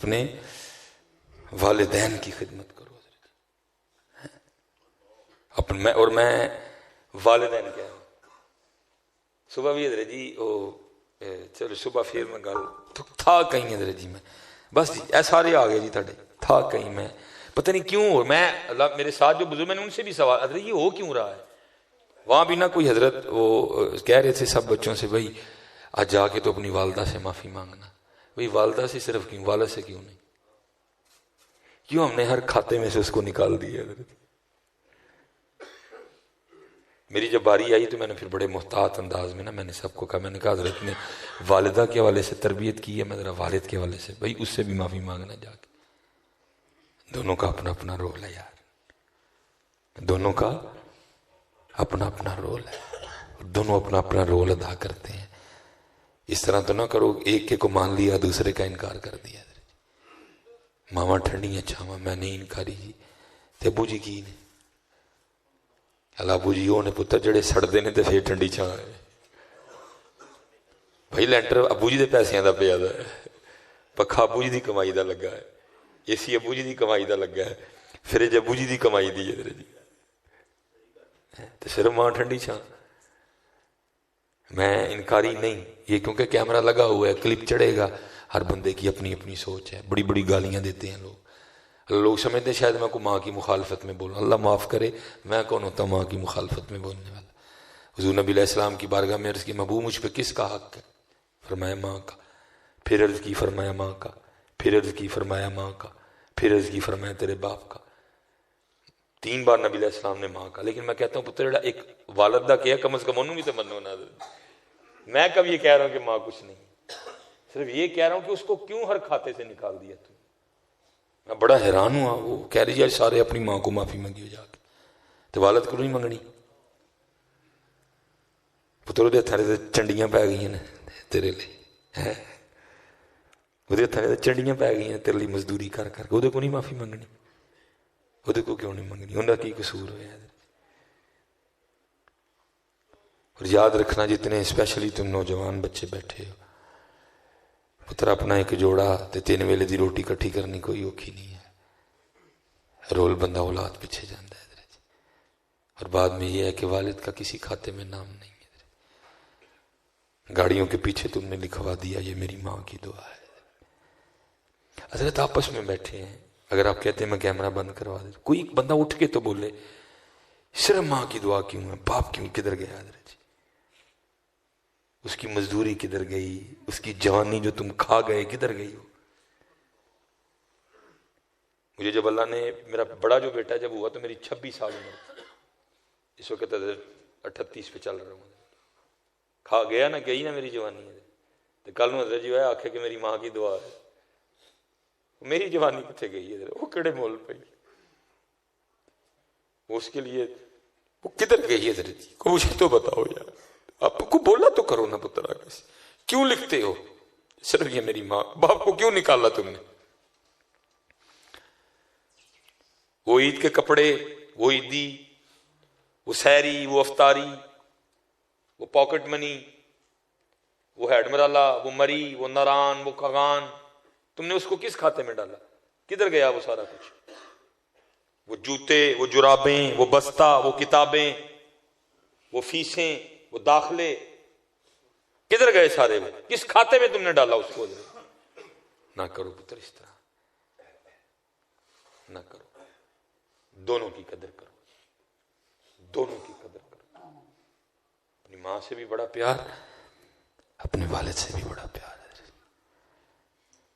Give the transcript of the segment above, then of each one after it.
اپنے والدین کی خدمت کرو حضرت. اور میں والدین کیا ہوں صبح بھی حضرت جی وہ چلو صبح پھر میں گل تھا کہیں حضرت جی میں بس جی اے سارے آ گئے جی تھے تھا کہیں میں پتہ نہیں کیوں میں اللہ میرے ساتھ جو بزرگ میں نے ان سے بھی سوال حضرت یہ ہو کیوں رہا ہے وہاں بھی نہ کوئی حضرت وہ کہہ رہے تھے سب بچوں سے بھائی آج جا کے تو اپنی والدہ سے معافی مانگنا. بھائی والدہ سے صرف کیوں والد سے کیوں نہیں کیوں ہم نے ہر کھاتے میں سے اس کو نکال دیا حضرت. میری جب باری آئی تو میں نے پھر بڑے محتاط انداز میں نا میں نے سب کو کہا میں نے کہا حضرت نے والدہ کے حوالے سے تربیت کی ہے میں ذرا والد کے حوالے سے بھائی اس سے بھی معافی مانگنا جا کے. دونوں کا اپنا اپنا رول ہے یار دونوں کا اپنا اپنا رول ہے دونوں اپنا اپنا رول ادا کرتے ہیں. اس طرح تو نہ کرو ایک کے کو مان لیا دوسرے کا انکار کر دیا. ماما ٹھنڈی چھاواں میں نہیں انکاری جی تے ابو جی کی نے اللہ ابو جی وہ نے پتر جڑے سڑتے ہیں تو پھر ٹھنڈی چھاں ہے بھائی لینٹر ابو جی دے پیسیاں دا پیا ہے پکھا ابو جی دی کمائی دا لگا ہے اے سی ابو جی دی کمائی دا لگا ہے فریج ابو جی دی کمائی دی ہے جی تو صرف ماں ٹھنڈی چھاں. میں انکاری نہیں یہ کیونکہ کیمرہ لگا ہوا ہے کلپ چڑھے گا ہر بندے کی اپنی اپنی سوچ ہے. بڑی بڑی گالیاں دیتے ہیں لوگ سمجھتے ہیں شاید میں کو ماں کی مخالفت میں بولوں. اللہ معاف کرے میں کون ہوتا ماں کی مخالفت میں بولنے والا. حضور نبی علیہ السلام کی بارگاہ میں عرض کی محبوب مجھ پہ کس کا حق ہے فرمایا ماں کا پھر عرض کی فرمایا ماں کا پھر عرض کی فرمایا ماں کا پھر عرض کی فرمایا تیرے باپ کا. 3 بار نبی علیہ السلام نے ماں کا. لیکن میں کہتا ہوں پتر ایک والد دا کیا کم از کم انہوں بھی تو منو نہ میں کب یہ کہہ رہا ہوں کہ ماں کچھ نہیں صرف یہ کہہ رہا ہوں کہ اس کو کیوں ہر کھاتے سے نکال دیا تو میں بڑا حیران ہوا. وہ کہہ رہی ہے سارے اپنی ماں کو معافی مانگی ہو جا کے تو والد کو نہیں منگنی. پتر وہ ہتھاں سے چنڈیاں پی گئی ہیں تیرے لیے وہ ہتھاں سے چنڈیاں پی گئی ہیں تیرے لیے مزدوری کر کر کے وہ کو نہیں معافی منگنی وہ کو کیوں نہیں منگنی انہوں کا کی قصور ہوا. اور یاد رکھنا جتنے اسپیشلی تم نوجوان بچے بیٹھے ہو پتر اپنا ایک جوڑا تے 3 ویلے دی روٹی کٹھی کرنی کوئی اوکھی نہیں ہے. رول بندہ اولاد پیچھے جاندہ ہے اور بعد میں یہ ہے کہ والد کا کسی کھاتے میں نام نہیں ہے. گاڑیوں کے پیچھے تم نے لکھوا دیا یہ میری ماں کی دعا ہے. حضرت آپس میں بیٹھے ہیں اگر آپ کہتے ہیں میں کیمرہ بند کروا دے کوئی بندہ اٹھ کے تو بولے صرف ماں کی دعا کیوں ہے باپ کیوں کدھر گیا حضرت جی اس کی مزدوری کدھر گئی اس کی جوانی جو تم کھا گئے کدھر گئی ہو. مجھے جب اللہ نے میرا بڑا جو بیٹا جب ہوا تو میری 26 سال عمر تھی اس وقت 38 پہ چل رہا ہوں کھا گیا نا گئی نا میری جوانی ہے تو کل نو حضرت جی آخے کہ میری ماں کی دعا ہے میری جوانی کتنے گئی ہے وہ کہڑے مول پہ اس کے لیے وہ کدھر گئی ہے حضرت جی کو مجھے تو بتاؤ یار آپ کو بولا تو کرو نا پتر کیوں لکھتے ہو صرف یہ میری ماں باپ کو کیوں نکالا تم نے. وہ عید کے کپڑے وہ عیدی وہ سحری وہ افطاری وہ پاکٹ منی وہ ہیڈ مرالا وہ مری وہ ناران وہ کھگان تم نے اس کو کس کھاتے میں ڈالا کدھر گیا وہ سارا کچھ وہ جوتے وہ جرابیں وہ بستہ وہ کتابیں وہ فیسیں وہ داخلے کدھر گئے سارے وہ کس کھاتے میں تم نے ڈالا اس کو. نہ کرو پتر اس طرح نہ کرو. دونوں کی قدر کرو دونوں کی قدر کرو. اپنی ماں سے بھی بڑا پیار اپنے والد سے بھی بڑا پیار ہے.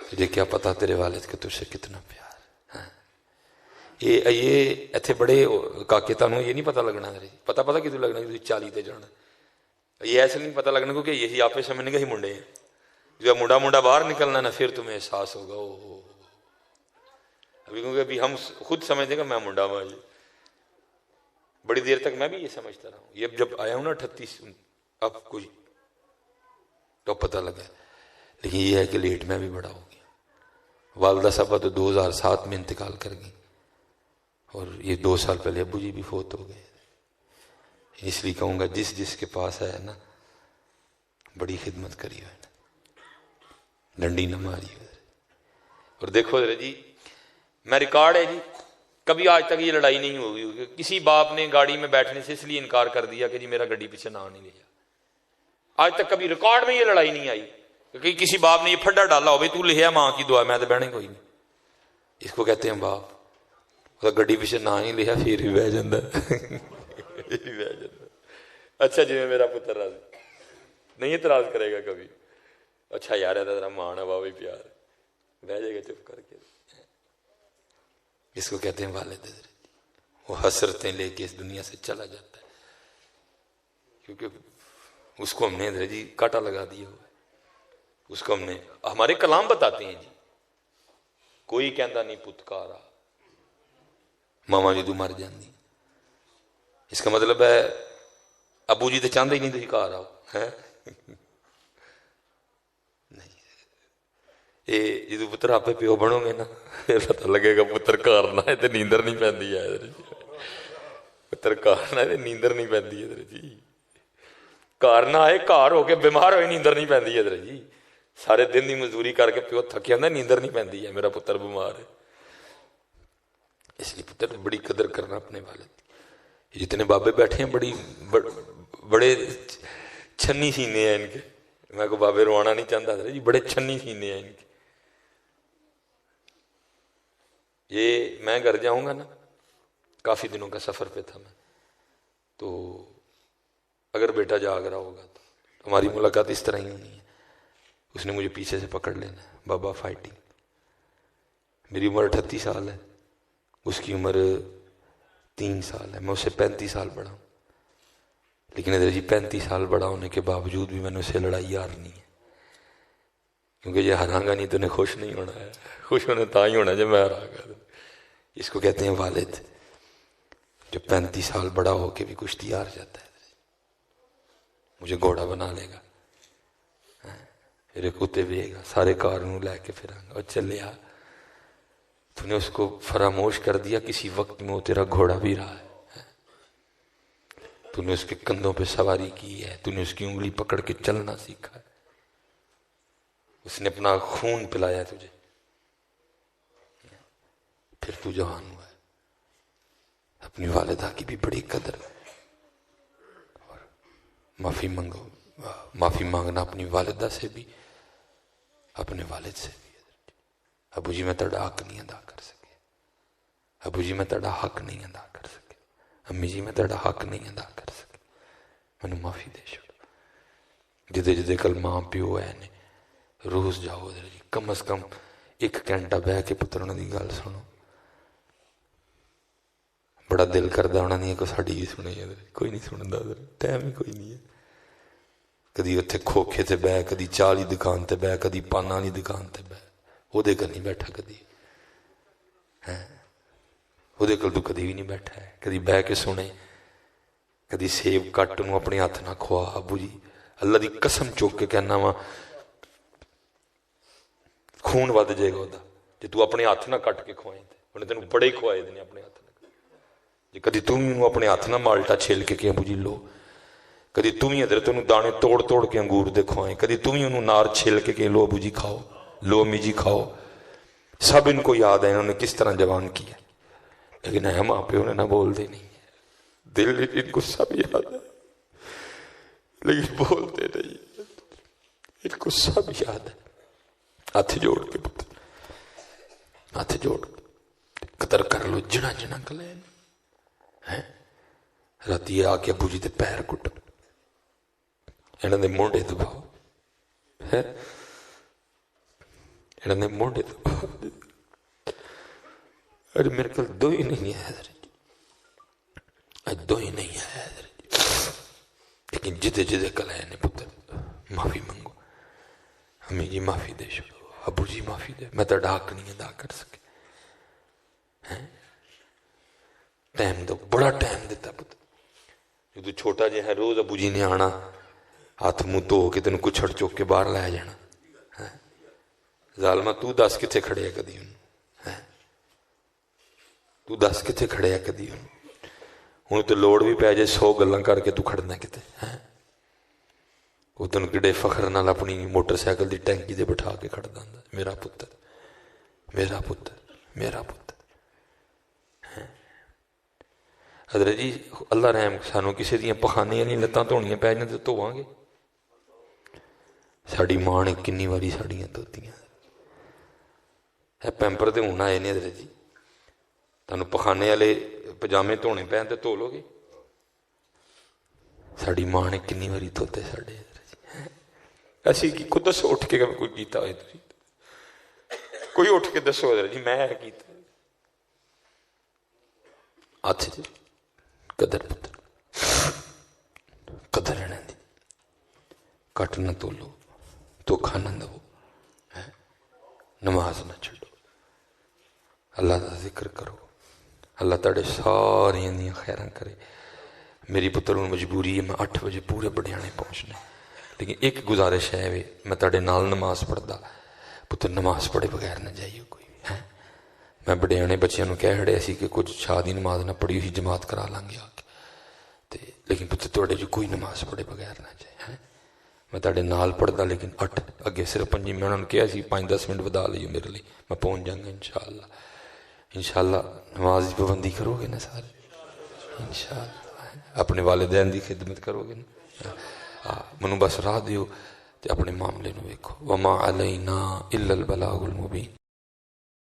تجھے کیا پتا تیرے والد کا تجھ سے کتنا پیار. یہ ایتھے بڑے کاکے تانوں یہ نہیں پتا لگنا پتا کتوں لگنا کہ 40 تے جانا یہ ایسے نہیں پتا لگنا کیونکہ یہی آپ سمجھنے کے ہی منڈے ہیں جو منڈا باہر نکلنا نا پھر تمہیں احساس ہوگا ابھی کیونکہ ابھی ہم خود سمجھتے کہ میں منڈا ہوں جی بڑی دیر تک میں بھی یہ سمجھتا رہا ہوں. یہ جب آیا ہوں نا 38 اب کچھ تو پتہ لگا لیکن یہ ہے کہ لیٹ میں بھی بڑا ہو گیا. والدہ صاحبہ تو 2007 میں انتقال کر گئی اور یہ 2 سال پہلے ابو جی بھی فوت ہو گئے. اس لیے کہوں گا جس کے پاس ہے نا بڑی خدمت کری ہو ڈنڈی نہ ماری ہو اور دیکھو ذرا جی، میں ریکارڈ ہے جی، کبھی آج تک یہ لڑائی نہیں ہوگی کسی باپ نے گاڑی میں بیٹھنے سے اس لیے انکار کر دیا کہ جی میرا گڈی پیچھے نہ نہیں لیا. آج تک کبھی ریکارڈ میں یہ لڑائی نہیں آئی کہ کسی باپ نے یہ پھڈا ڈالا ہو بھائی تو لیا ماں کی دعا میں تو بہنے کوئی نہیں. اس کو کہتے ہیں باپ. گڈی پیچھے نہ نہیں لیا پھر بھی بہ جاتا اچھا جی میرا پتر راضی نہیں اعتراض کرے گا کبھی. اچھا یار ہے ذرا مان ہے بابا پیار بہ جائے گا چپ کر کے. اس کو کہتے ہیں والد. وہ حسرتیں لے کے اس دنیا سے چلا جاتا ہے کیونکہ اس کو ہم نے جی کاٹا لگا دیا ہوا ہے. اس کو ہم نے ہمارے کلام بتاتے ہیں جی کوئی کہندا نہیں پتکارا ماما جی تو مر جاندی. اس کا مطلب ہے ابو جی تو چاہتے ہی نہیں تھی گھر آؤ ہے نہیں. یہ جدو پتر آپ پیو بنو گے نا پھر پتا لگے گا پتر گھر نہ تو نیندر نہیں پی ہے. پتر گھر نہ نیندر نہیں پی ادھر جی. گھر نہ آئے گھر ہو کے بیمار ہوئے نیندر نہیں پی ادھر جی. سارے دن کی مزدوری کر کے پیو تھکیا آتا نیندر نہیں پی ہے میرا پتر بیمار ہے. اس لیے پتر بڑی قدر کرنا اپنے والد. جتنے بابے بیٹھے ہیں بڑے چھنی سینے ہیں ان کے. میں کو بابے روانا نہیں چاہتا تھا جی بڑے چھنی سینے ہیں ان کے. یہ میں گھر جاؤں گا نا کافی دنوں کا سفر پہ تھا میں تو اگر بیٹا جاگ رہا ہوگا تو ہماری ملاقات اس طرح ہی ہونی ہے. اس نے مجھے پیچھے سے پکڑ لینا ہے بابا فائٹنگ. میری عمر 38 سال ہے اس کی عمر 3 سال ہے. میں اس سے 35 سال بڑا ہوں لیکن ادھر جی 35 سال بڑا ہونے کے باوجود بھی میں نے اسے لڑائی ہارنی ہے کیونکہ یہ ہراں گا نہیں تو انہیں خوش نہیں ہونا ہے. خوش ہونا تا ہی ہونا جب میں ہرا گا. اس کو کہتے ہیں والد جو 35 سال بڑا ہو کے بھی کشتی ہار جاتا ہے. مجھے گھوڑا بنا لے گا پھر کتے بھی گا سارے کاروں لے کے پھر اور چلیا. تو نے اس کو فراموش کر دیا کسی وقت میں وہ تیرا گھوڑا بھی رہا ہے. تو نے اس کے کندھوں پہ سواری کی ہے. تو نے اس کی انگلی پکڑ کے چلنا سیکھا ہے. اس نے اپنا خون پلایا تجھے پھر تو جوان ہوا ہے. اپنی والدہ کی بھی بڑی قدر اور معافی مانگو. معافی مانگنا اپنی والدہ سے بھی اپنے والد سے بھی. ابو جی میں تیرا حق نہیں ادا کر سکے. ابو جی میں تیرا حق نہیں ادا کر سکے. امی جی میں تیرا حق نہیں ادا کر سکے. میں معافی دے چھوڑ. جدے جدے کل ماں پیو ہے نے روز جاؤ ادھر جی کم از کم 1 گھنٹہ بہ کے پتر انہوں کی گل سنو. بڑا دل کردا انہوں نے کوئی ساڈی بھی سنے. کوئی نہیں سنتا ادھر ٹائم ہی کوئی نہیں ہے. کدی اتنے کھوکھے تے بہ کدی چاہ والی دکان تے بہ کدی پانا والی دکان تے بہ وہ دے کر نہیں بیٹھا کدی وہ دے کل تو کدی بھی نہیں بیٹھا ہے. کدی بہ کے سنے کدی سیب کٹ انہوں اپنے ہاتھ نہ کھوا. ابو جی اللہ دی قسم چوک کے کہنا وا خون ود جائے گا وہ جی تو اپنے ہاتھ نہ کٹ کے کھوائیں انہیں تینوں بڑے ہی کھوائے دینے اپنے ہاتھ نہ. جی کدی تم ہی اپنے ہاتھ نہ مالٹا چھیل کے کہ ابو جی لو. کدی تم ہی ادھر تینوں دانے توڑ توڑ کے انگور دے کھوائیں. کدی تم ہی انہوں نار چھیل کے کہ لو ابو جی کھاؤ لو امی جی کھاؤ. سب ان کو یاد ہے انہوں نے کس طرح جوان کیا لیکن ہے ماں پہ انہیں نہ بولتے نہیں ہے. دل ان کو سب یاد ہے لیکن بولتے نہیں. ان کو سب یاد ہے. ہاتھ جوڑ کے پتر ہاتھ جوڑ قدر کر لو جنا جنا کلے رات آ کے ابو جی دے پیر کٹ انہوں نے مونڈے دباؤ انہوں نے مونڈے دباؤ. ارے میرے کل 2 ہی نہیں آیا اج 2 ہی نہیں آیا لیکن جدے جدے کل آئے نے پتر معافی منگو. امی جی معافی دے چھوڑو. ابو جی معافی دے میں تیرا حق نہیں ادا کر سکے. ٹائم دو بڑا ٹائم دیتا پتر. جو چھوٹا جہا ہے روز ابو جی نے آنا ہاتھ منہ دھو کے تین کچھڑ چوک کے باہر لایا جانا. ظالما تو دس کتنے کھڑے ہے کدی تو دس کتنے کھڑے ہے کدی ہوں تو لوڑ بھی پی جائے 100 گلاں کر کے تو کھڑنا کتے وہ تین کڈے فخر نال اپنی موٹر سائیکل دی ٹینکی دے بٹھا کے کھڑ دا میرا پتر میرا پتر میرا پتر. حضرت جی اللہ رحم سانوں کسی دیا پخانے والی لتاں دھونیاں پی جائیں تو دھواں گے. ساری ماں نے کنی واری ساڑیاں دھوتیاں. پیمپر تو ہوں آئے نے حضرت جی, تمہیں پخانے والے پجامے دھونے پین تو دھو لو گے. ساری ماں نے کنی واری دھوتے ساڈے. اسی کی خود دسو اٹھ کے کوئی کیتا ہوئے تھی, کوئی اٹھ کے دسو حضرت جی میں کیتا. ہاتھ قدر پتر قدر رہنے دی, کٹ نہ تولو, دھوکھا نہ دو, نماز نہ چھڈو, اللہ کا ذکر کرو, اللہ تاڑے ساری اندیاں خیراں کرے. میری پتر ہوں مجبوری ہے, میں 8 بجے پورے بڑیانے پہنچنا, لیکن ایک گزارش ہے میں تاڑے نال نماز پڑھدا, پتر نماز پڑھے بغیر نہ جائیے کوئی ہے. میں بڑیانے بچیاں نوں کہہ ہڑیا سی کہ کچھ شاہ دی نماز نہ پڑھی ہوئی جماعت کرا لیں گے آ کے, لیکن پتر تواڈے جو کوئی نماز پڑھے بغیر نہ جائے. میں تاڑے نال پڑھدا لیکن 8 اگے صرف 5 میں انہوں نے کہا سی 5-10 منٹ ودا لیو میرے لیے, میں پہنچ جاؤں گا انشاءاللہ. انشاءاللہ نماز کی پابندی کرو گے نا سارے انشاءاللہ, اپنے والدین دی خدمت کرو گے نا. منو بس راہ دیو تے اپنے معاملے نو ویکھو. وما علینا الا البلاغ المبین.